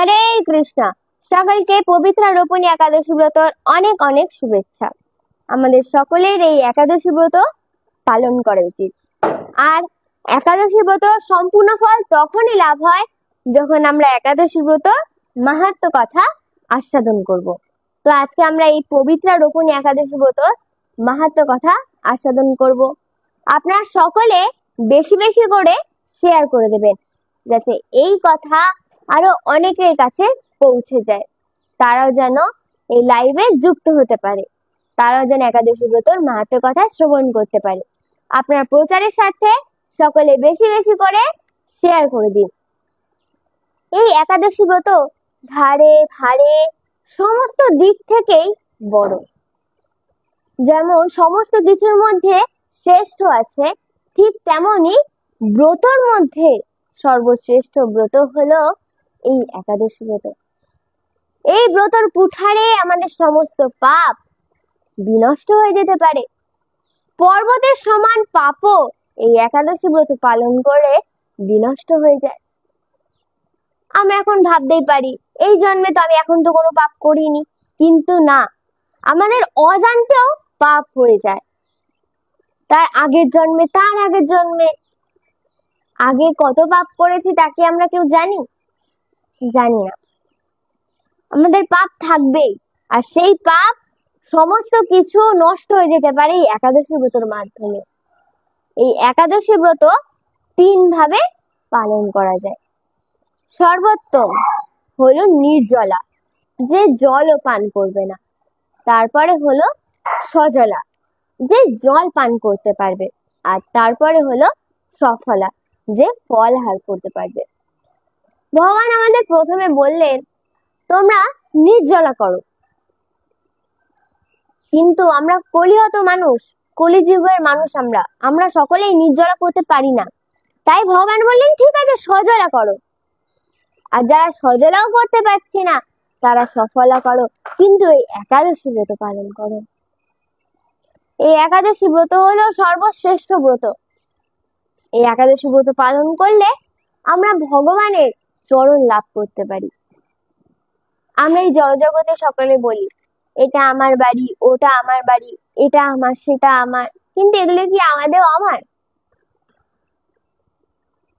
হরে কৃষ্ণ। সকলকে পবিত্র রোপণী একাদশী ব্রতর অনেক অনেক শুভেচ্ছা। আমাদের সকলের এই একাদশী ব্রত পালন করা উচিত। আর একাদশী ব্রত সম্পূর্ণ ফল তখনই লাভ হয় যখন আমরা একাদশী ব্রত মাহাত্ম্য কথা আস্বাদন করব। তো আজকে আমরা এই পবিত্র রোপণী একাদশী ব্রত মাহাত্ম্য কথা আস্বাদন করব। আপনারা সকলে বেশি বেশি করে শেয়ার করে দেবেন, যাতে এই কথা আরো অনেকের কাছে পৌঁছে যায়, তারাও যেন এই লাইভে যুক্ত হতে পারে, তারাও যেন একাদশী ব্রতর মাহাত্ম্য কথা শ্রবণ করতে পারে। আপনার প্রচারের সাথে সকলে বেশি বেশি করে শেয়ার করে দিন। এই একাদশী ব্রত ধারে ধারে সমস্ত দিক থেকেই বড়। যেমন সমস্ত কিছুর মধ্যে শ্রেষ্ঠ আছে, ঠিক তেমনি ব্রতর মধ্যে সর্বশ্রেষ্ঠ ব্রত হলো এই একাদশী ব্রত। এই ব্রতর কুঠারে আমাদের সমস্ত পাপ বিনষ্ট হয়ে যেতে পারে। পর্বতের সমান পাপও এই একাদশী ব্রত পালন করে বিনষ্ট হয়ে যায়। আমরা এখন ভাবতেই পারি এই জন্মে তো আমি এখন তো কোনো পাপ করিনি, কিন্তু না, আমাদের অজান্তেও পাপ হয়ে যায়। তার আগের জন্মে, তার আগের জন্মে আগে কত পাপ করেছি তা কি আমরা কেউ জানি? জানি না। আমাদের পাপ থাকবেই, আর সেই পাপ সমস্ত কিছু নষ্ট হয়ে যেতে পারে এই একাদশী ব্রতর মাধ্যমে। এই একাদশী ব্রত 3 ভাবে পালন করা যায়। সর্বোত্তম হলো নির্জলা, যে জলও পান করবে না। তারপরে হলো সজলা, যে জল পান করতে পারবে। আর তারপরে হলো সফলা, যে ফল আহার করতে পারবে। ভগবান আমাদের প্রথমে বললেন তোমরা নির্জলা করো, কিন্তু আমরা কলিহত মানুষ, কলিযুগের মানুষ, আমরা সকলেই নির্জলা করতে পারি না। তাই ভগবান বললেন ঠিক আছে সজলা করো। আর যারা সজলাও করতে পারছে না তারা সফলা করো, কিন্তু এই একাদশী ব্রত পালন করো। এই একাদশী ব্রত হলো সর্বশ্রেষ্ঠ ব্রত। এই একাদশী ব্রত পালন করলে আমরা ভগবানের চরণ লাভ করতে পারি। আমরা এই জড়জগতে সকলে বলি এটা আমার বাড়ি, ওটা আমার বাড়ি, এটা আমার, সেটা আমার, কিন্তু এগুলো কি আমাদেরও আমার?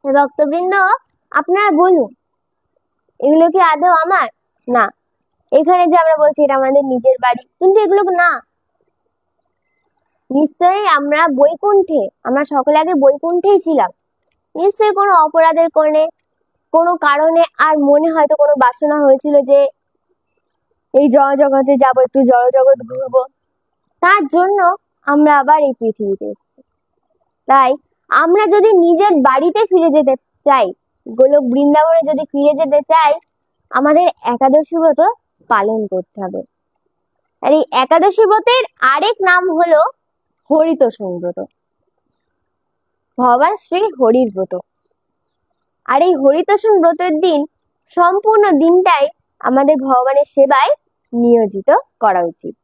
ভক্তবৃন্দ আপনারা বলুন, এগুলো কি আদৌ আমার? না। এখানে যে আমরা বলছি এটা আমাদের নিজের বাড়ি, কিন্তু এগুলো না। নিশ্চয়ই আমরা বৈকুণ্ঠে, আমরা সকলে আগে বৈকুণ্ঠেই ছিলাম। নিশ্চয়ই কোনো অপরাধের কোনো কারণে আর মনে হয়তো কোনো বাসনা হয়েছিল যে এই জড়জগতে যাব, একটু জড়জগৎ ঘুরবো, তার জন্য আমরা আবার এই পৃথিবীতে এসেছি। তাই আমরা যদি নিজের বাড়িতে ফিরে যেতে চাই, গোলক বৃন্দাবনে যদি ফিরে যেতে চাই, আমাদের একাদশী ব্রত পালন করতে হবে। আর এই একাদশী ব্রতের আরেক নাম হলো হরিতোষণ ব্রত, ভগবান শ্রী হরির ব্রত। আর এই হরিতোষণ ব্রতের দিন সম্পূর্ণ দিনটাই আমাদের ভগবানের সেবায় নিয়োজিত করা উচিত।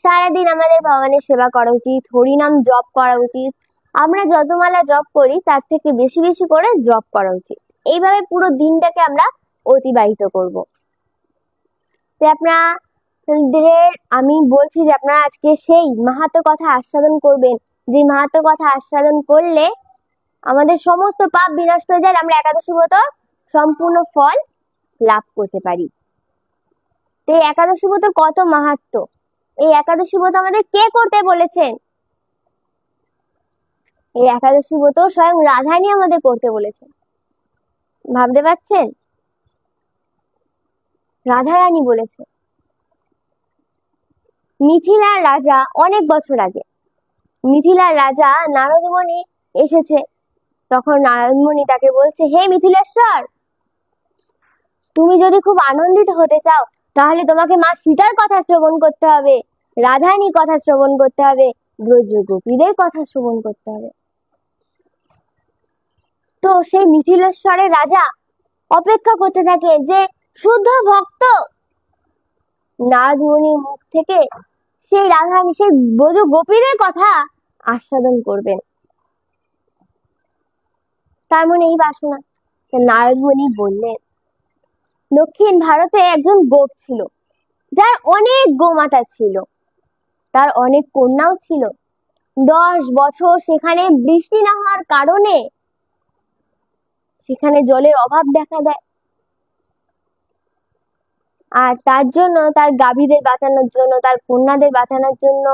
সারাদিন আমাদের ভগবানের সেবা করা উচিত, হরিনাম জপ করা উচিত। আমরা যত মালা জপ করি তার থেকে বেশি বেশি করে জপ করা উচিত। এইভাবে পুরো দিনটাকে আমরা অতিবাহিত করব। তো আমি বলছি যে আপনারা আজকে সেই মাহাত্ম্য কথা আস্বাদন করবেন, যে মাহাত্ম্য কথা আস্বাদন করলে আমাদের সমস্ত পাপ বিনষ্ট হয়ে যায়, আমরা একাদশী ব্রত সম্পূর্ণ ফল লাভ করতে পারি। তো এই একাদশী ব্রত কত মাহাত্ম্য, এই একাদশী ব্রত আমাদের কে করতে বলেছেন? এই একাদশী ব্রত স্বয়ং রাধারানী আমাদের করতে বলেছেন। ভাবতে পারছেন? রাধারানী বলেছে। মিথিলার রাজা অনেক বছর আগে, মিথিলার রাজা নারদমণি এসেছে। তখন নারদমণি তাকে বলছে, হে মিথিলেশ্বর, তুমি যদি খুব আনন্দিত হতে চাও তাহলে তোমাকে মা সীতার কথা শ্রবণ করতে হবে, রাধারানীর কথা শ্রবণ করতে হবে, ব্রজ গোপীদের কথা শ্রবণ করতে হবে। তো সেই মিথিলেশ্বরের রাজা অপেক্ষা করতে থাকে যে শুদ্ধ ভক্ত নারদমণির মুখ থেকে সেই রাধারানী, সেই ব্রজ গোপীদের কথা আস্বাদন করবেন। তার মনে এই বাসনা। নারদমণি বললেন দক্ষিণ ভারতে একজন গোপ ছিল, যার অনেক গোমাতা ছিল, তার অনেক কন্যাও ছিল। 10 বছর সেখানে বৃষ্টি না হওয়ার কারণে সেখানে জলের অভাব দেখা দেয়। আর তার জন্য, তার গাভীদের বাঁচানোর জন্য, তার কন্যাদের বাঁচানোর জন্য,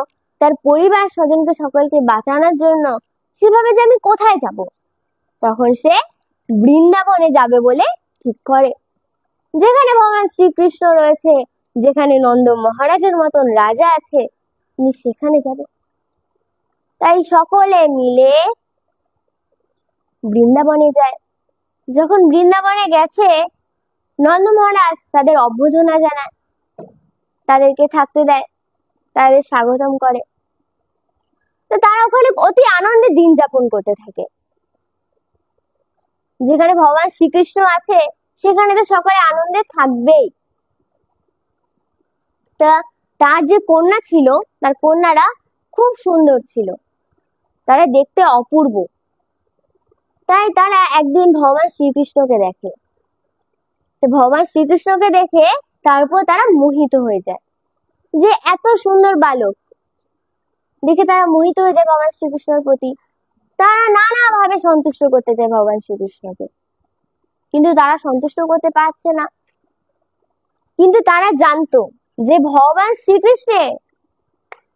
তার পরিবার স্বজনকে সকলকে বাঁচানোর জন্য সে ভাবে যে আমি কোথায় যাব। তখন সে বৃন্দাবনে যাবে বলে ঠিক করে, যেখানে ভগবান শ্রীকৃষ্ণ রয়েছে, যেখানে নন্দ মহারাজের মতন রাজা আছে, তিনি সেখানে যাবে। তাই সকলে মিলে বৃন্দাবনে যায়। যখন বৃন্দাবনে গেছে, নন্দ মহারাজ তাদের অভ্যর্থনা জানায়, তাদেরকে থাকতে দেয়, তাদের স্বাগতম করে। তো তারা ওখানে অতি আনন্দে দিন যাপন করতে থাকে। যেখানে ভগবান শ্রীকৃষ্ণ আছে সেখানে তো সকলে আনন্দে থাকবেই। তা তার যে কন্যা ছিল, তার কন্যারা খুব সুন্দর ছিল, তারা দেখতে অপূর্ব। তাই তারা একদিন ভগবান শ্রীকৃষ্ণকে দেখে। তো ভগবান শ্রীকৃষ্ণকে দেখে তারপর তারা মোহিত হয়ে যায়, যে এত সুন্দর বালক দেখে তারা মোহিত হয়ে যায় ভগবান শ্রীকৃষ্ণের প্রতি। তারা নানা ভাবে সন্তুষ্ট করতে চায় ভগবান শ্রীকৃষ্ণকে, কিন্তু তারা সন্তুষ্ট করতে পারছে না। কিন্তু তারা জানতো যে ভগবান শ্রীকৃষ্ণের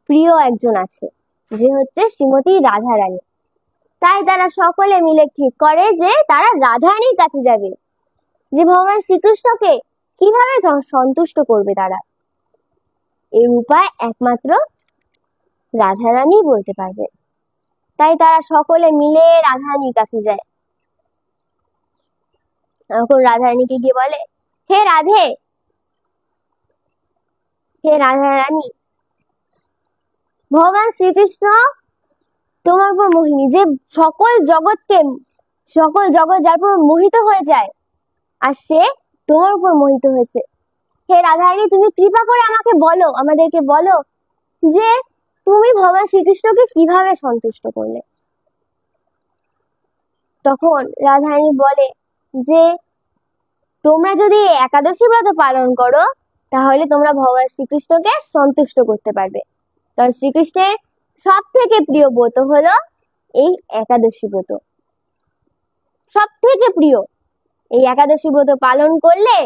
প্রিয় একজন আছে, যে হচ্ছে শ্রীমতী রাধারানী। তাই তারা সকলে মিলে ঠিক করে যে তারা রাধারানীর কাছে যাবে, যে ভগবান শ্রীকৃষ্ণকে কিভাবে সন্তুষ্ট করবে তারা। এই উপায় একমাত্র রাধারানী বলতে পারবে। তাই তারা সকলে মিলে রাধারানীর কাছে যায়। তখন রাধারানীকে গিয়ে বলে, হে রাধে, হে রাধারানী, ভগবান শ্রীকৃষ্ণ তোমার উপর মোহিনী, যে সকল জগৎ যার উপর মোহিত হয়ে যায়, আর সে তোমার উপর মোহিত হয়েছে। হে রাধারানী, তুমি কৃপা করে আমাকে বলো, আমাদেরকে বলো যে তুমি ভগবান শ্রীকৃষ্ণকে কিভাবে সন্তুষ্ট করলে। তখন রাধারানী বলে যে তোমরা যদি একাদশী ব্রত পালন করো, তাহলে তোমরা ভগবান শ্রীকৃষ্ণকে সন্তুষ্ট করতে পারবে। কারণ শ্রীকৃষ্ণের সব থেকে প্রিয় ব্রত হলো এই একাদশী ব্রত, সব থেকে প্রিয়। এই একাদশী ব্রত পালন করলে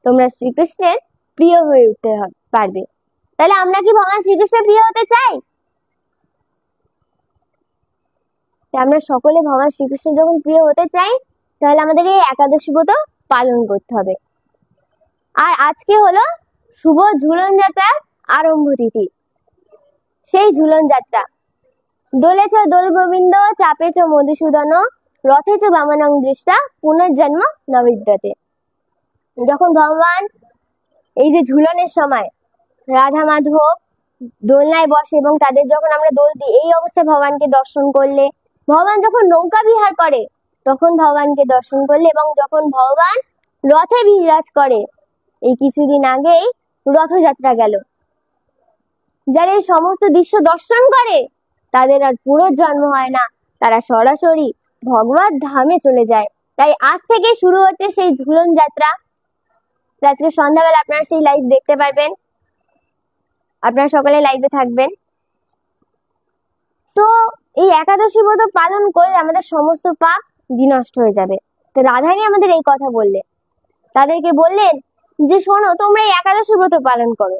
তোমরা শ্রীকৃষ্ণের প্রিয় হয়ে উঠতে পারবে। তাহলে আমরা কি ভগবান শ্রীকৃষ্ণের প্রিয় হতে চাই? আমরা সকলে ভগবান শ্রীকৃষ্ণ যখন প্রিয় হতে চাই, তাহলে আমাদের এই একাদশী ব্রত পালন করতে হবে। আর আজকে হলো শুভ ঝুলন যাত্রার আরম্ভ তিথি। সেই ঝুলন যাত্রা, দোলেচ দোল গোবিন্দ চাপেচ মধুসূদন রথেচ বামনং দৃষ্টা পুনর্জন্ম নবিদ্যতে। যখন ভগবান এই যে ঝুলনের সময় রাধা মাধব দোলনায় বসে এবং তাদের যখন আমরা দোল দিই, এই অবস্থায় ভগবানকে দর্শন করলে, ভগবান যখন নৌকা বিহার করে তখন ভগবানকে দর্শন করলে, এবং যখন ভগবান রথে বিরাজ করে, এই কিছুদিন আগেই রথযাত্রা গেল, যারা এই সমস্ত দৃশ্য দর্শন করে তাদের আর পুনর্জন্ম হয় না, তারা সরাসরি ভগবত ধামে চলে যায়। তাই আজ থেকে শুরু হচ্ছে সেই ঝুলন যাত্রা। আজকে সন্ধ্যাবেলা আপনারা সেই লাইভ দেখতে পারবেন, আপনারা সকলে লাইভে থাকবেন। তো এই একাদশী ব্রত পালন করলে আমাদের সমস্ত পাপ বিনষ্ট হয়ে যাবে। তো রাধারানী আমাদের এই কথা বললে, তাদেরকে বললেন যে শোনো, তোমরা এই একাদশী ব্রত পালন করো।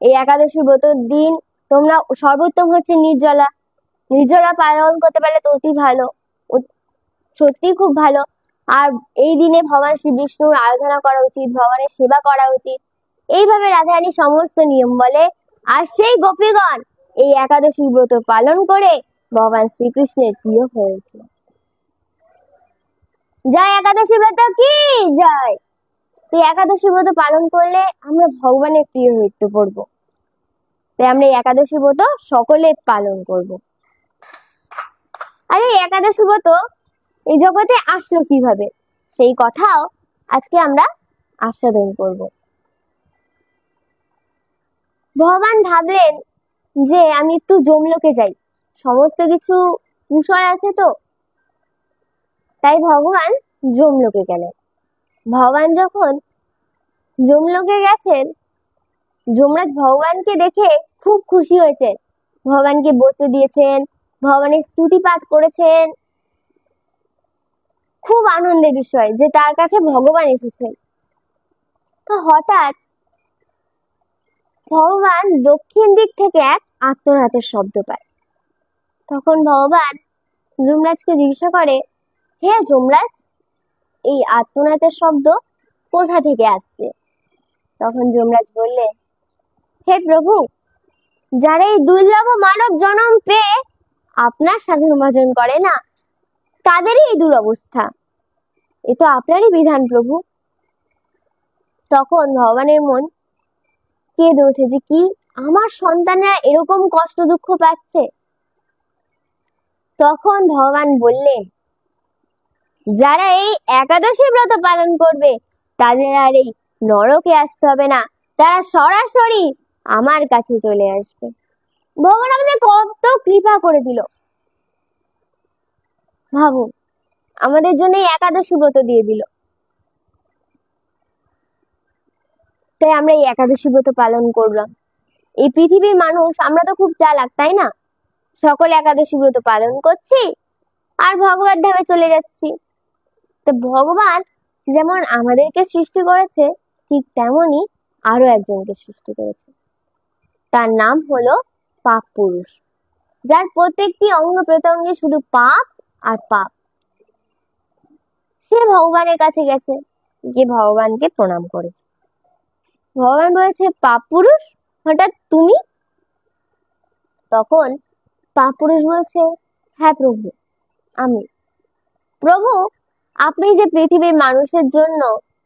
এই একাদশী ব্রতর দিন তোমরা সর্বোত্তম হচ্ছে নির্জলা পালন করতে পারলে তো অতি ভালো, সত্যি খুব ভালো। আর এই দিনে ভগবান শ্রী বিষ্ণুর আরাধনা করা উচিত, ভগবানের সেবা করা উচিত। এইভাবে রাধারানী সমস্ত নিয়ম বলে, আর সেই গোপীগণ এই একাদশী ব্রত পালন করে ভগবান শ্রীকৃষ্ণের প্রিয় হয়ে উঠল। জয় একাদশী ব্রত কি জয়। এই একাদশী ব্রত পালন করলে আমরা ভগবানের প্রিয় হয়ে উঠতে পারবো। তাই আমরা এই একাদশী ব্রত সকলে পালন করব। আর এই একাদশী ব্রত এই জগতে আসলো কিভাবে, সেই কথাও আজকে আমরা আস্বাদন করব। ভগবান ভাবলেন যে আমি একটু যমলোকে যাই, সমস্ত কিছু বিষয় আছে তো, তাই ভগবান যমলোকে গেলেন। ভগবান যখন যমলোকে গেছেন, যমরাজ ভগবানকে দেখে খুব খুশি হয়েছে, ভগবানকে বসতে দিয়েছেন, ভগবানের স্তুতি পাঠ করেছেন। খুব আনন্দের বিষয় যে তার কাছে ভগবান এসেছেন। তো হঠাৎ ভগবান দক্ষিণ দিক থেকে এক আর্তনাদের শব্দ পায়। তখন ভগবান যমরাজকে জিজ্ঞাসা করে, হে যমরাজ, এই আর্তনাদের শব্দ কোথা থেকে আসছে? তখন যমরাজ বললেন, হে প্রভু, যারা এই দুর্লভ মানব জন্ম পেয়ে আপনার সাধন ভজন করে না, তাদেরই এই দুরবস্থা। এ তো আপনারই বিধান প্রভু। তখন ভগবানের মন কেঁদে ওঠে যে কি আমার সন্তানরা এরকম কষ্ট দুঃখ পাচ্ছে। তখন ভগবান বললেন, যারা এই একাদশী ব্রত পালন করবে তাদের আর এই নরকে আসতে হবে না, তারা সরাসরি আমার কাছে চলে আসবে। ভগবান আমাদের কত কৃপা করে দিল। ভাবুন, আমাদের জন্য এই একাদশী ব্রত দিয়ে দিল। তাই আমরা এই একাদশী ব্রত পালন করলাম। এই পৃথিবীর মানুষ আমরা তো খুব চালাক, তাই না? সকলে একাদশী ব্রত পালন করছি আর ভগবত ধামে চলে যাচ্ছি। তো ভগবান যেমন আমাদেরকে সৃষ্টি করেছে, ঠিক তেমনি আরো একজনকে সৃষ্টি করেছে। তার নাম হলো পাপ পুরুষ, যার প্রত্যেকটি অঙ্গ প্রত্যঙ্গে শুধু পাপ আর পাপ। সে ভগবানের কাছে গেছে, গিয়ে ভগবানকে প্রণাম করেছে। ভগবান বলেছে, পাপ পুরুষ, হঠাৎ তুমি? তখন পাপ পুরুষ বলছে, হ্যাঁ প্রভু, আমি। প্রভু, আপনি যে পৃথিবীর মানুষের জন্য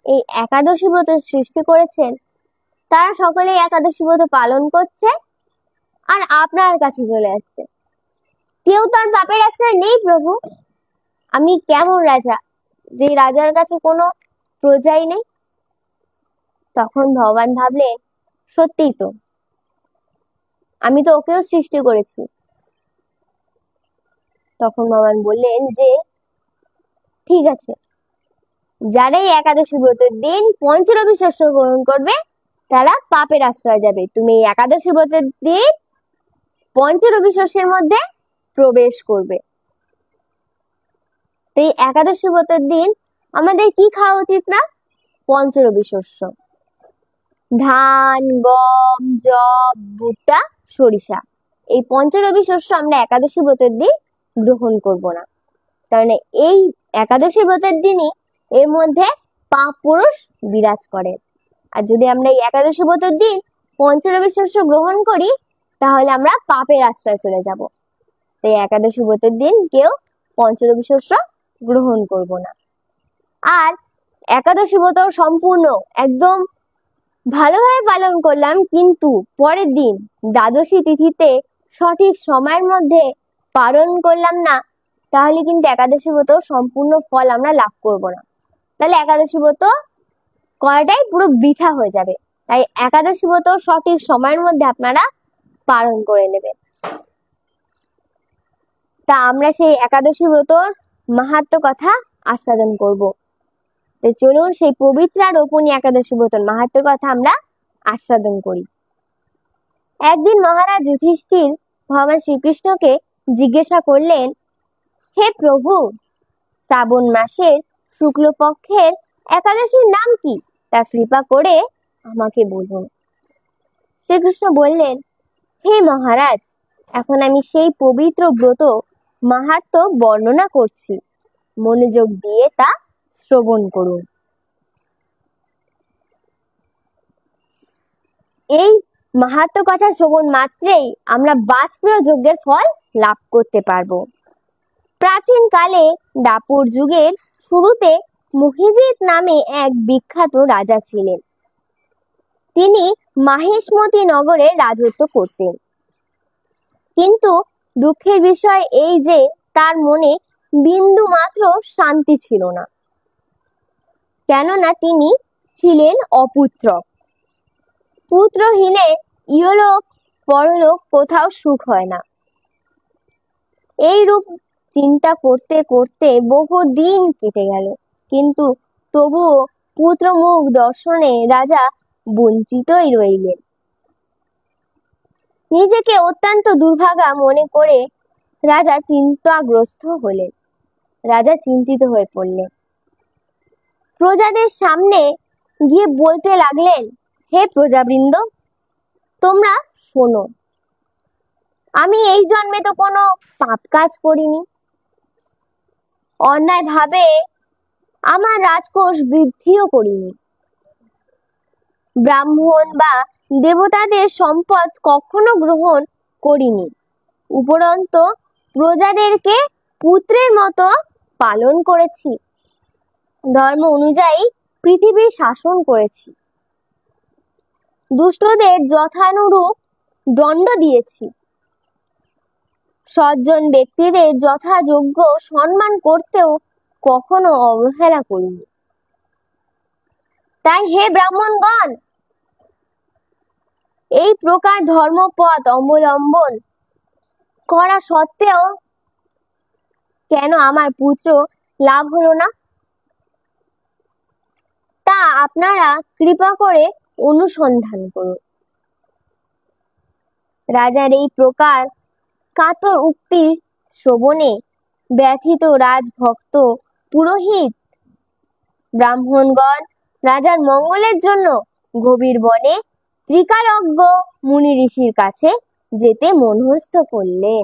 এই একাদশী ব্রত সৃষ্টি করেছেন, তারা সকলে একাদশী ব্রত পালন করছে আর আপনার কাছে চলে আসছে। কেউ তার পাপের আশ্রয় নেই প্রভু। আমি কেমন রাজা যে রাজার কাছে কোনো প্রজাই নেই? তখন ভগবান ভাবলেন, সত্যিই তো, আমি তো ওকেও সৃষ্টি করেছি। তখন ভগবান বললেন যে ঠিক আছে, যারা এই একাদশী ব্রতের দিন পঞ্চরবি শস্য গ্রহণ করবে তারা পাপের আশ্রয় যাবে। তুমি এই একাদশী ব্রতের দিন পঞ্চরবি শস্যের মধ্যে প্রবেশ করবে। এই একাদশী ব্রতের দিন আমাদের কি খাওয়া উচিত না? পঞ্চরবি শস্য, ধান, গম, যব, ভুট্টা, সরিষা। এই পঞ্চরবি শস্য আমরা একাদশী ব্রতের দিন গ্রহণ করব না, কারণ এই একাদশী ব্রতের দিনই এর মধ্যে পাপ পুরুষ বিরাজ করে। আর যদি আমরা এই একাদশী ব্রতের দিন পঞ্চরবি শস্য গ্রহণ করি, তাহলে আমরা পাপের আশ্রয় চলে যাব। তাই একাদশী ব্রতের দিন কেউ পঞ্চরবি শস্য গ্রহণ করব না। আর একাদশী ব্রত সম্পূর্ণ একদম ভালোভাবে পালন করলাম, কিন্তু পরের দিন দ্বাদশী তিথিতে সঠিক সময়ের মধ্যে পালন করলাম না, তাহলে কিন্তু একাদশী ব্রত সম্পূর্ণ ফল আমরা লাভ করব না। তাহলে একাদশী ব্রত করাটাই পুরো বৃথা হয়ে যাবে। তাই একাদশী ব্রত সঠিক সময়ের মধ্যে আপনারা পালন করে নেবেন। তা আমরা সেই একাদশী ব্রতর মাহাত্ম্য কথা আস্বাদন করব। চলুন সেই পবিত্র আর রোপণী একাদশী ব্রতর মাহাত্ম্য কথা আমরা আস্বাদন করি। একদিন মহারাজ যুধিষ্ঠির ভগবান শ্রীকৃষ্ণকে জিজ্ঞাসা করলেন, হে প্রভু, শ্রাবণ মাসের শুক্লপক্ষের একাদশীর নাম কি? তা কৃপা করে আমাকে বলুন। শ্রীকৃষ্ণ বললেন, হে মহারাজ, এখন আমি সেই পবিত্র ব্রত মাহাত্ম্য বর্ণনা করছি, মনোযোগ দিয়ে তা শ্রবণ করুন। এই মাহাত্ম্য কথা শ্রবণ মাত্রেই আমরা বাজপেয় যজ্ঞের ফল লাভ করতে পারবো। প্রাচীন কালে দাপর যুগের শুরুতে মহিজিৎ নামে এক বিখ্যাত রাজা ছিলেন। তিনি মাহেশমতি নগরে রাজত্ব করতেন। কিন্তু দুঃখের বিষয় এই যে তার মনে বিন্দু মাত্র শান্তি ছিল না, কেননা তিনি ছিলেন অপুত্রক। পুত্রহীনে ইহলোক পরলোক কোথাও সুখ হয় না। এই রূপ চিন্তা করতে করতে বহু দিন কেটে গেল, কিন্তু তবুও পুত্র মুখ দর্শনে রাজা বঞ্চিতই রইলেন। নিজেকে অত্যন্ত দুর্ভাগা মনে করে রাজা চিন্তাগ্রস্ত হলেন। রাজা চিন্তিত হয়ে পড়লেন। প্রজাদের সামনে গিয়ে বলতে লাগলেন, হে প্রজাবৃন্দ, তোমরা শোনো, আমি এই জন্মে তো কোনো পাপ কাজ করিনি। অন্যায় ভাবে আমার রাজকোষ বৃদ্ধিও করিনি। ব্রাহ্মণ বা দেবতাদের সম্পদ কখনো গ্রহণ করিনি। উপরন্ত প্রজাদেরকে পুত্রের মতো পালন করেছি। ধর্ম অনুযায়ী পৃথিবী শাসন করেছি। দুষ্টদের যথানুরূপ দণ্ড দিয়েছি। সজ্জন ব্যক্তিদের যথাযোগ্য সম্মান করতেও কখনো অবহেলা করিনি। তাই হে ব্রাহ্মণগণ, এই প্রকার ধর্মপথ অবলম্বন করা সত্ত্বেও কেন আমার পুত্র লাভ হলো না, তা আপনারা কৃপা করে অনুসন্ধান করুন। রাজার এই প্রকার কাতর উক্তি শ্রবণে ব্যথিত রাজভক্ত পুরোহিত ব্রাহ্মণগণ রাজার মঙ্গলের জন্য গভীর বনে ত্রিকালজ্ঞ মুনি ঋষির কাছে যেতে মনস্থ করলেন।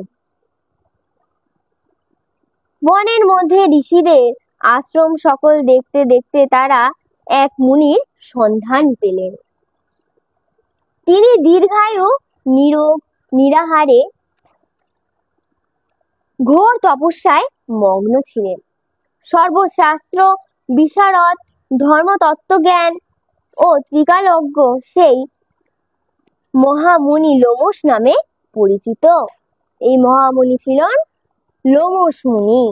বনের মধ্যে ঋষিদের আশ্রম সকল দেখতে দেখতে তারা এক মুনির সন্ধান পেলেন। তিনি দীর্ঘায়ু, নীরব, নিরাহারে ঘোর তপস্যায় মগ্ন ছিলেন। সর্বশাস্ত্র বিশারদ, ধর্মতত্ত্বজ্ঞান ও ত্রিকালজ্ঞ সেই মহামুনি লোমশ নামে পরিচিত। এই মহামুনি ছিলেন লোমশ মুনি।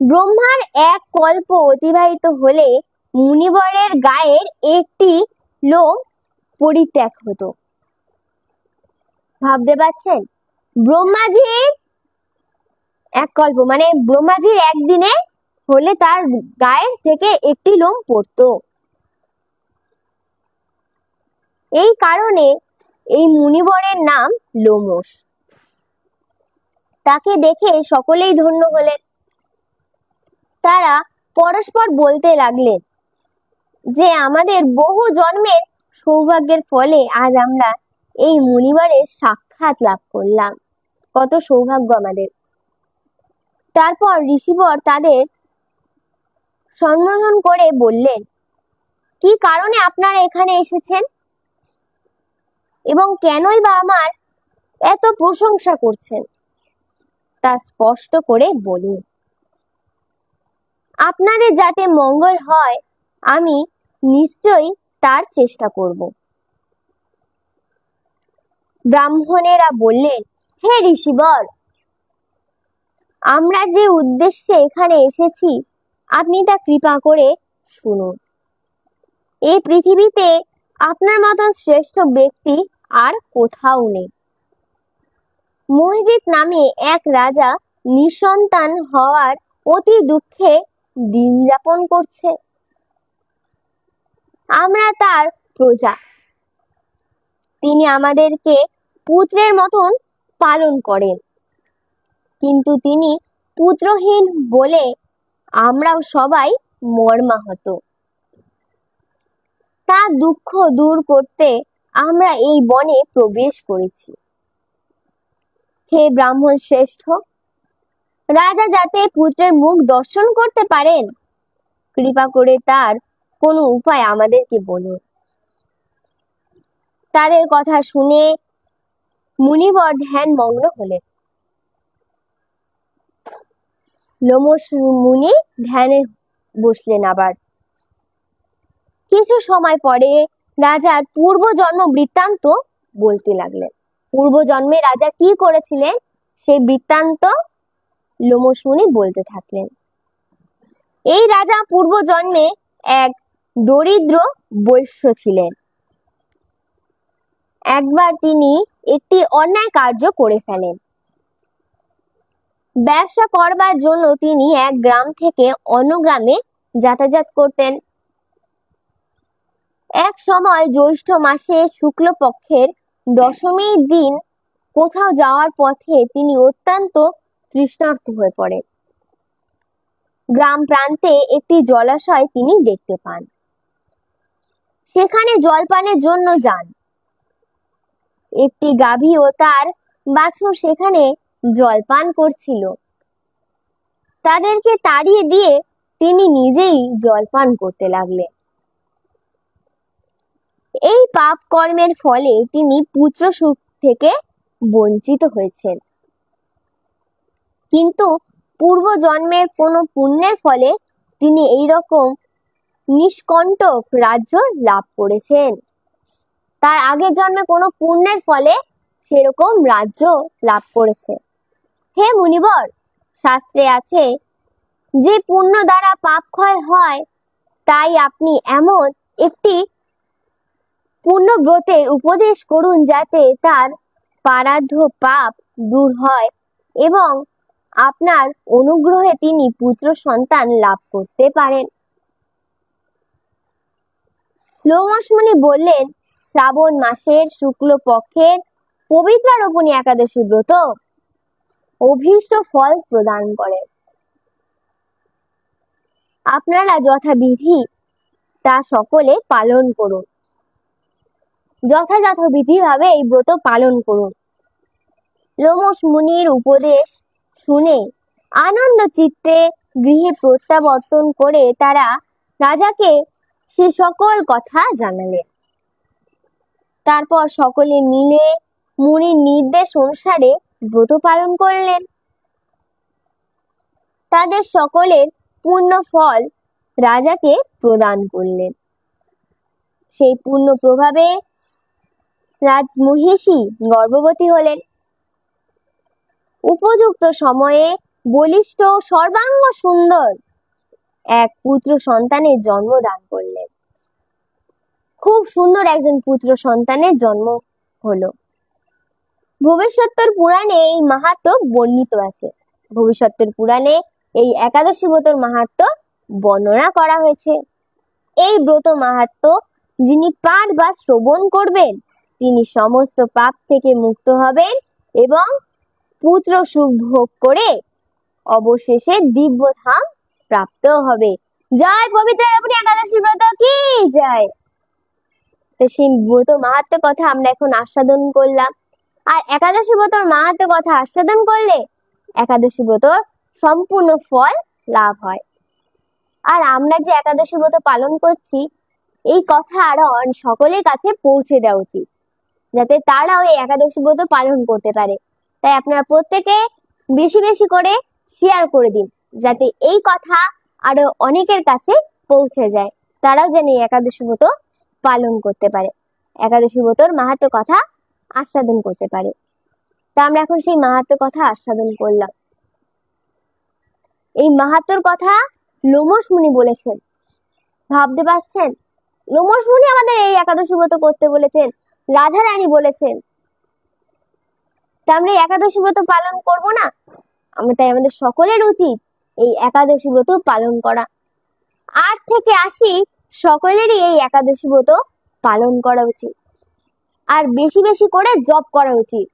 ব্রহ্মার এক কল্প অতিবাহিত হলে মুনিবরের গায়ের একটি লোম পরিত্যাগ হতো। ভাবতে পারছেন, ব্রহ্মাজির এক কল্প মানে ব্রহ্মাজির একদিনে হলে তার গায়ের থেকে একটি লোম পড়তো। এই কারণে এই মুনিবরের নাম লোমশ। তাকে দেখে সকলেই ধন্য হলেন। তারা পরস্পর বলতে লাগলেন যে আমাদের বহু জন্মের সৌভাগ্যের ফলে আজ আমরা এই মুনিবরের সাক্ষাৎ লাভ করলাম। কত সৌভাগ্য আমাদের। তারপর ঋষিবর তাদের সম্বোধন করে বললেন, কি কারণে আপনারা এখানে এসেছেন এবং কেনই বা আমার এত প্রশংসা করছেন, তা স্পষ্ট করে বলুন। আপনাদের যাতে মঙ্গল হয় আমি নিশ্চয়ই তার চেষ্টা করব। ব্রাহ্মণেরা বললেন, হে ঋষিবর, আমরা যে উদ্দেশ্যে এখানে এসেছি আপনি তা কৃপা করে শুনুন। এই পৃথিবীতে আপনার মতন শ্রেষ্ঠ ব্যক্তি আর কোথাও নেই। মহিজিৎ নামে এক রাজা নিঃসন্তান হওয়ার অতি দুঃখে দিন যাপন করছে। আমরা তার প্রজা। তিনি আমাদেরকে পুত্রের মতন পালন করেন, কিন্তু তিনি পুত্রহীন বলে আমরাও সবাই মর্মাহত। তার দুঃখ দূর করতে আমরা এই বনে প্রবেশ করেছি। হে ব্রাহ্মণ শ্রেষ্ঠ, রাজা যাতে পুত্রের মুখ দর্শন করতে পারেন, কৃপা করে তার কোনো উপায় আমাদেরকে বলুন। তাদের কথা শুনে মুনিবর ধ্যান মগ্ন হলেন। লোমশ মুনি ধ্যানে বসলেন। আবার কিছু সময় পরে রাজার পূর্বজন্ম বৃত্তান্ত বলতে লাগলেন। পূর্বজন্মে রাজা কি করেছিলেন সেই বৃত্তান্ত লোমশ মুনি বলতে থাকলেন। এই রাজা পূর্বজন্মে এক দরিদ্র বৈশ্য ছিলেন। একবার তিনি একটি অন্যায় কার্য করে ফেলেন। ব্যবসা করবার জন্য তিনি এক গ্রাম থেকে অন্য গ্রামে যাতায়াত করতেন। এক সময় জ্যৈষ্ঠ মাসে শুক্লপক্ষের দশমীর দিন কোথাও যাওয়ার পথে তিনি অত্যন্ত তৃষ্ণার্ত হয়ে পড়েন। গ্রাম প্রান্তে একটি জলাশয় তিনি দেখতে পান। সেখানে জলপানের জন্য যান। একটি গাভী ও তার বাছুর সেখানে জলপান করছিল। তাদেরকে তাড়িয়ে দিয়ে তিনি নিজেই জলপান করতে লাগলেন। এই পাপ কর্মের ফলে তিনি পুত্র সুখ থেকে বঞ্চিত হয়েছেন। কিন্তু পূর্ব জন্মের কোনো পুণ্যের ফলে তিনি এইরকম নিষ্কণ্টক রাজ্য লাভ করেছেন। তার আগের জন্মে কোনো পুণ্যের ফলে সেরকম রাজ্য লাভ করেছে। হে মুনিবর, শাস্ত্রে আছে যে পুণ্য দ্বারা পাপ ক্ষয় হয়, তাই আপনি এমন একটি পুণ্যব্রতের উপদেশ করুন যাতে তার পারাধ্য পাপ দূর হয় এবং আপনার অনুগ্রহে তিনি পুত্র সন্তান লাভ করতে পারেন। লোমশ মুনি বললেন, শ্রাবণ মাসের শুক্লপক্ষের পবিত্রা রোপণী একাদশী ব্রত অভীষ্ট ফল প্রদান করে। আপনারা যথাবিধি তা সকলে পালন করুন। যথাযথ বিধিভাবে এই ব্রত পালন করুন। লোমশ মুনির উপদেশ শুনে আনন্দ চিত্তে গৃহে প্রত্যাবর্তন করে তারা রাজাকে সে সকল কথা জানালেন। তারপর সকলে মিলে মুনির নির্দেশ অনুসারে ব্রত পালন করলেন। তাদের সকলের পূর্ণ ফল রাজাকে প্রদান করলেন। সেই পূর্ণ প্রভাবে রাজমহিষী গর্ভবতী হলেন। উপযুক্ত সময়ে বলিষ্ঠ সর্বাঙ্গ সুন্দর এক পুত্র সন্তানের জন্ম দান করলেন। খুব সুন্দর একজন পুত্র সন্তানের জন্ম হলো। ভবিষ্যত্তর পুরাণে এই মাহাত্ম্য বর্ণিত আছে। ভবিষ্যত্তর পুরাণে এই একাদশী ব্রতর মাহাত্ম্য বর্ণনা করা হয়েছে। এই ব্রত মাহাত্ম্য যিনি পাঠ বা শ্রবণ করবেন তিনি সমস্ত পাপ থেকে মুক্ত হবেন এবং পুত্র সুখ ভোগ করে অবশেষে দিব্য ধাম প্রাপ্ত হবে। জয় পবিত্র রোপণী একাদশী ব্রত কি জয়। তো সেই ব্রত মাহাত্ম্য কথা আমরা এখন আস্বাদন করলাম। আর একাদশী ব্রতর মাহাত্ম্য কথা আস্বাদন করলে একাদশী ব্রতর সম্পূর্ণ ফল লাভ হয়। আর আমরা যে একাদশী ব্রত পালন করছি এই কথা আরো সকলের কাছে পৌঁছে দেওয়া উচিত, যাতে তারাও এই একাদশী ব্রত পালন করতে পারে। তাই আপনারা প্রত্যেকে বেশি বেশি করে শেয়ার করে দিন, যাতে এই কথা আরো অনেকের কাছে পৌঁছে যায়, তারাও যেন এই একাদশী ব্রত পালন করতে পারে, একাদশী ব্রতর মাহাত্ম্য কথা আস্বাদন করতে পারে। তা আমরা এখন সেই মাহাত্ম্য কথা আস্বাদন করলাম। এই মাহাত্ম্যর কথা লোমশ মুনি বলেছেন। ভাবতে পারছেন, লোমশ মুনি আমাদের এই একাদশী ব্রত করতে বলেছেন, রাধা রানী বলেছেন। তা আমরা একাদশী ব্রত পালন করব না? তাই আমাদের সকলের উচিত এই একাদশী ব্রত পালন করা। 8 থেকে 80 সকলেরই এই একাদশী ব্রত পালন করা উচিত। আর বেশি বেশি করে জপ করা উচিত।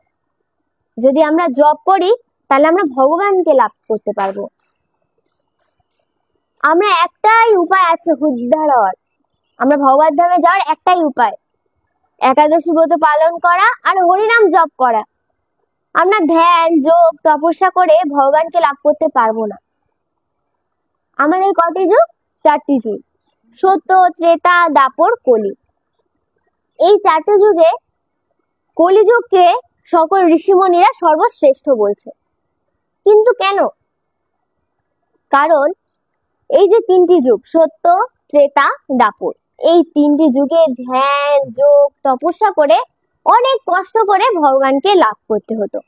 যদি আমরা জপ করি তাহলে আমরা ভগবানকে লাভ করতে পারবো। আমরা একটাই উপায় আছে উদ্ধার হওয়ার, আমরা ভগবত ধামে যাওয়ার একটাই উপায়, একাদশী ব্রত পালন করা আর হরিনাম জপ করা। আমরা ধ্যান যোগ তপস্যা করে ভগবানকে লাভ করতে পারবো না। আমাদের কটি যুগ? 4টি যুগ, সত্য, ত্রেতা, দাপর, কলি। এই 4টে যুগে কলিযুগকে সকল ঋষিমুনিরা সর্বশ্রেষ্ঠ বলছে। কিন্তু কেন? কারণ এই যে 3টি যুগ সত্য, ত্রেতা, দাপর, এই 3টি যুগে ধ্যান যোগ তপস্যা করে অনেক কষ্ট করে ভগবানকে লাভ করতে হতো।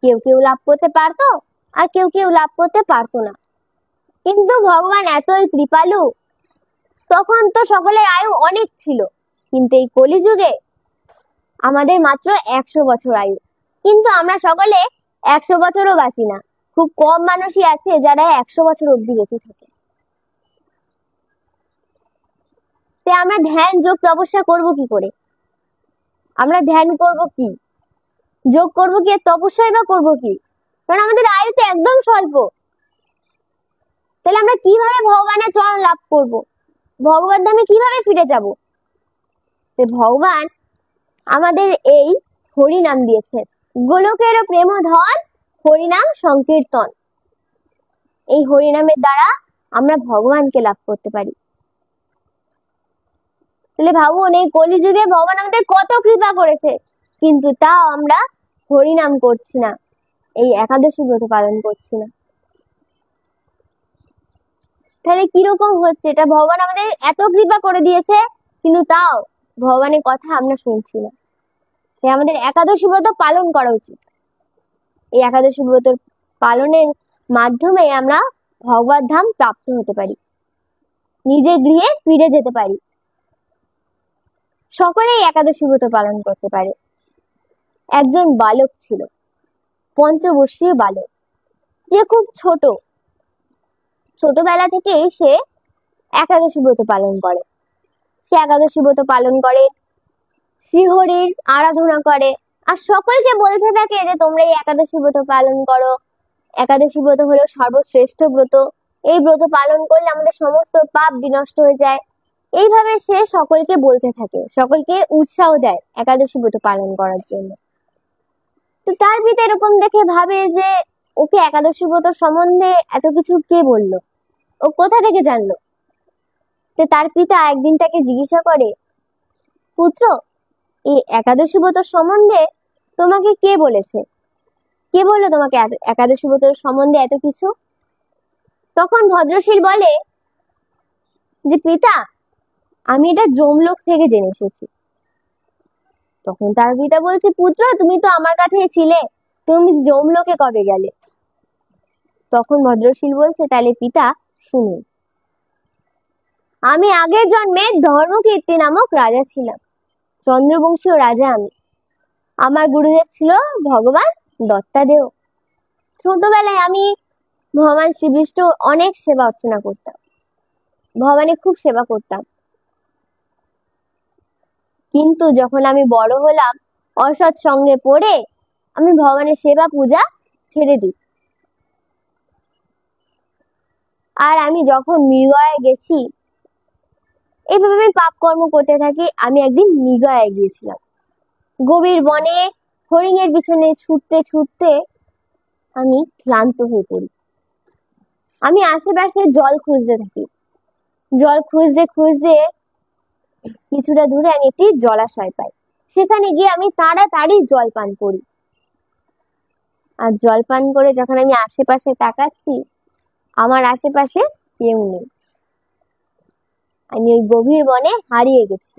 কেউ কেউ লাভ করতে পারতো আর কেউ কেউ লাভ করতে পারতো না। কিন্তু ভগবান এতই কৃপালু, তখন তো সকলের আয়ু অনেক ছিল, কিন্তু এই কলিযুগে আমাদের মাত্র 100 বছর আয়ু। কিন্তু আমরা সকলে 100 বছরও বাঁচি না। খুব কম মানুষই আছে যারা 100 বছর অবধি বেঁচে থাকে। তে আমরা ধ্যান যোগ তপস্যা করব কি করে? আমরা ধ্যান করব কি, যোগ করব কি, আর তপস্যাই বা করবো কি? কারণ আমাদের আয়ু তো একদম স্বল্প। তাহলে আমরা কিভাবে ভগবানের চরণ লাভ করব? ভগবান ধামে কিভাবে ফিরে যাব? ভগবান আমাদের এই হরিনাম দিয়েছে, গোলকের প্রেম ধন হরিনাম সংকীর্তন। এই হরিনামের দ্বারা আমরা ভগবানকে লাভ করতে পারি। তাহলে ভাবুন, এই কলিযুগে ভগবান আমাদের কত কৃপা করেছে, কিন্তু তাও আমরা হরিনাম করছি না, এই একাদশী ব্রত পালন করছি না। তাহলে কিরকম হচ্ছে? এটা ভগবান আমাদের এত কৃপা করে দিয়েছে, কিন্তু তাও ভগবানের কথা আমরা শুনছি না। তাই আমাদের একাদশী ব্রত পালন করা উচিত। এই একাদশী ব্রত পালনের মাধ্যমে আমরা ভগবত ধাম প্রাপ্ত হতে পারি, নিজের গৃহে ফিরে যেতে পারি। সকলেই একাদশী ব্রত পালন করতে পারে। একজন বালক ছিল, পঞ্চবর্ষীয় বালক, যে খুব ছোটবেলা থেকেই সে একাদশী ব্রত পালন করে। সে একাদশী ব্রত পালন করে, শ্রীহরির আরাধনা করে, আর সকলকে বলতে থাকে যে তোমরা এই একাদশী ব্রত পালন করো। একাদশী ব্রত হলো সর্বশ্রেষ্ঠ ব্রত, এই ব্রত পালন করলে আমাদের সমস্ত পাপ বিনষ্ট হয়ে যায়। এইভাবে সে সকলকে বলতে থাকে, সকলকে উৎসাহ দেয় একাদশী ব্রত পালন করার জন্য। তো তার পিতা এরকম দেখে ভাবে যে ওকে একাদশী ব্রত সম্বন্ধে এত কিছু কে বললো, ও কোথা থেকে জানলো? তো তার পিতা একদিন তাকে জিজ্ঞাসা করে, পুত্র, এই একাদশী ব্রত সম্বন্ধে তোমাকে কে বলেছে? কে বললো তোমাকে একাদশী ব্রত সম্বন্ধে এত কিছু? তখন ভদ্রশীল বলে যে পিতা, আমি এটা যমলোক থেকে জেনে এসেছি। তখন তার পিতা বলছে, পুত্র, তুমি তো আমার কাছে ছিলে, তুমি যমলোকে কবে গেলে? তখন ভদ্রশীল বলছে, তাহলে পিতা শুনুন, আমি আগের জন্মে ধর্মকীর্তি নামক রাজা ছিলাম, চন্দ্রবংশীয় রাজা আমি। আমার গুরুদেব ছিল ভগবান দত্তাদেব। ছোটবেলায় আমি ভগবান শ্রী বিষ্ণুর অনেক সেবা অর্চনা করতাম, ভগবানের খুব সেবা করতাম। কিন্তু যখন আমি বড় হলাম, অসৎ সঙ্গে পড়ে আমি ভগবানের সেবা পূজা ছেড়ে দিই। আর আমি যখন মৃগয়ায় গেছি, এইভাবে আমি পাপ কর্ম করতে থাকি। আমি একদিন মৃগয়ায় গিয়েছিলাম, গভীর বনে হরিণের পিছনে ছুটতে ছুটতে আমি ক্লান্ত হয়ে পড়ি। আমি আশেপাশে জল খুঁজতে থাকি, জল খুঁজতে খুঁজতে কিছুটা দূরে আমি একটি জলাশয় পাই। সেখানে গিয়ে আমি তাড়াতাড়ি জল পান করি। আর জল পান করে যখন আমি আশেপাশে তাকাচ্ছি, আমার আশেপাশে কেউ নেই। আমি ওই গভীর বনে হারিয়ে গেছি।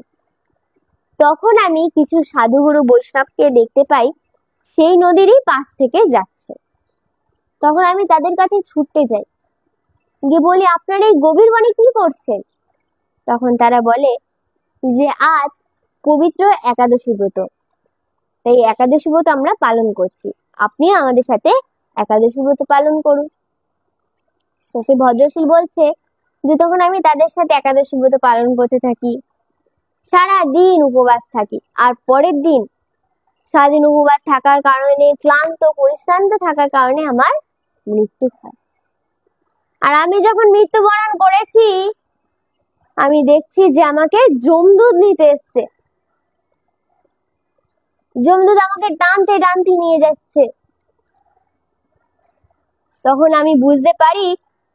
তখন আমি কিছু সাধুগুরু বৈষ্ণবকে দেখতে পাই, সেই নদীরই পাশ থেকে যাচ্ছে। তখন আমি তাদের কাছে ছুটতে যাই, গিয়ে বলি, আপনারা এই গভীর বনে কি করছেন? তখন তারা বলে যে আজ পবিত্র একাদশী ব্রত, তাই একাদশী ব্রত আমরা পালন করছি, আপনি আমাদের সাথে একাদশী ব্রত পালন করুন। তো সে ভদ্রশীল বলছে যে তখন আমি তাদের সাথে একাদশী ব্রত পালন করতে থাকি, সারা দিন উপবাস থাকি। আর পরের দিন সারাদিন উপবাস থাকার কারণে, ক্লান্ত পরিশ্রান্ত থাকার কারণে আমার মৃত্যু হয়। আর আমি যখন মৃত্যুবরণ করেছি, আমি দেখছি যে আমাকে যমদূত নিতে এসছে। যমদূত আমাকে টানতে টানতে নিয়ে যাচ্ছে। তখন আমি বুঝতে পারি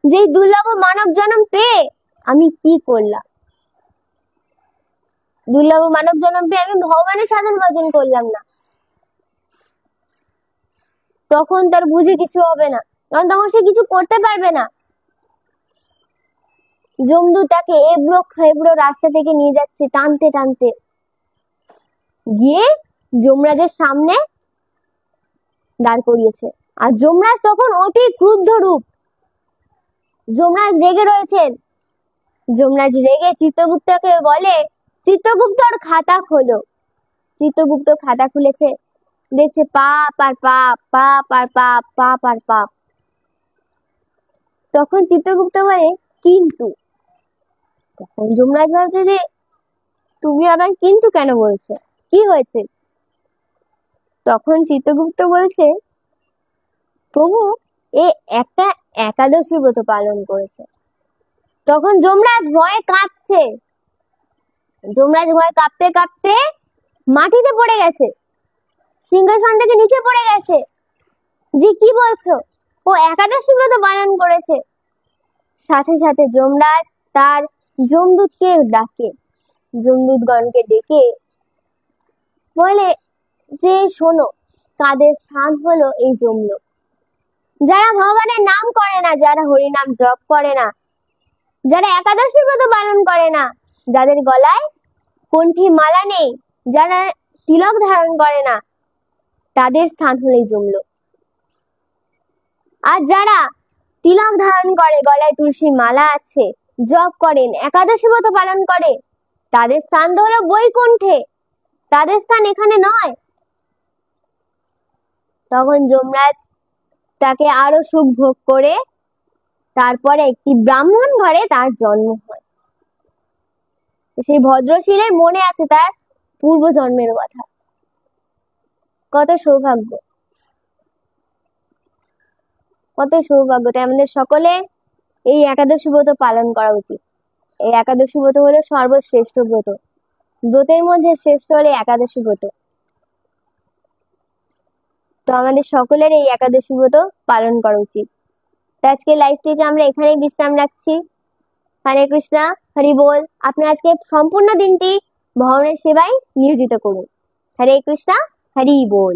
যে দুর্লভ মানব জন্ম পেয়ে আমি কি করলাম। দুর্লভ মানব জন্ম পেয়ে আমি ভগবানের সাধন ভজন করলাম না। তখন তার বুঝে কিছু হবে না, কারণ তখন সে কিছু করতে পারবে না। যমদূত তাকে এবড়ো খেবড়ো রাস্তা থেকে নিয়ে যাচ্ছে টানতে টানতে, গিয়ে যমরাজের সামনে দাঁড় করিয়েছে। আর যমরাজ তখন অতি ক্রুদ্ধ রূপ, যমরাজ রেগে রয়েছেন। যমরাজ রেগে চিত্রগুপ্তকে বলে, চিত্রগুপ্তর খাতা খোলো। চিত্রগুপ্ত খাতা খুলেছে, দেখছে পাপ আর পাপ, পাপ আর পাপ, পাপ আর পাপ। তখন চিত্রগুপ্ত বলে কিন্তু, তখন যমরাজ ভাবছে যে তুমি আবার কিন্তু কেন বলছো? কি হয়েছে? তখন চিত্রগুপ্ত বলছে, প্রভু এ একটা একাদশী ব্রত পালন করেছে। তখন যমরাজ ভয়ে কাঁপছে, যমরাজ ভয়ে কাঁপতে কাঁপতে মাটিতে পড়ে গেছে, সিংহাসন থেকে নিচে পড়ে গেছে। যে কি বলছো? ও একাদশী ব্রত পালন করেছে। সাথে সাথে যমরাজ তার যমদূতকে ডাকে, যমদূতগণকে ডেকে বলে যে শোনো, কাদের স্থান হলো এই যমলোক। যারা ভগবানের নাম করে না, যারা হরিনাম জপ করে না, যারা একাদশী ব্রত পালন করে না, যাদের গলায় কণ্ঠী মালা নেই, যারা তিলক ধারণ করে না, তাদের স্থান হলো এই যমলোক। আর যারা তিলক ধারণ করে, গলায় তুলসী মালা আছে, জপ করেন, একাদশী ব্রত পালন করে, তাদের স্থান তো হলো বৈকুণ্ঠে, তাদের স্থান এখানে নয়। তখন যমরাজ তাকে আরো সুখ ভোগ করে তারপরে একটি ব্রাহ্মণ ঘরে তার জন্ম হয়। সেই ভদ্রশীলের মনে আছে তার পূর্ব জন্মের কথা। কত সৌভাগ্য, কত সৌভাগ্য! তাই আমাদের সকলের এই একাদশী ব্রত পালন করা উচিত। এই একাদশী ব্রত হলো সর্বশ্রেষ্ঠ ব্রত, ব্রতের মধ্যে শ্রেষ্ঠ হলো একাদশী ব্রত। তো আমাদের সকলের এই একাদশী ব্রত পালন করা উচিত। তো আজকে লাইভটিকে আমরা এখানেই বিশ্রাম রাখছি। হরে কৃষ্ণা, হরি বল। আপনি আজকে সম্পূর্ণ দিনটি ভগবানের সেবায় নিয়োজিত করুন। হরে কৃষ্ণা, হরি বল।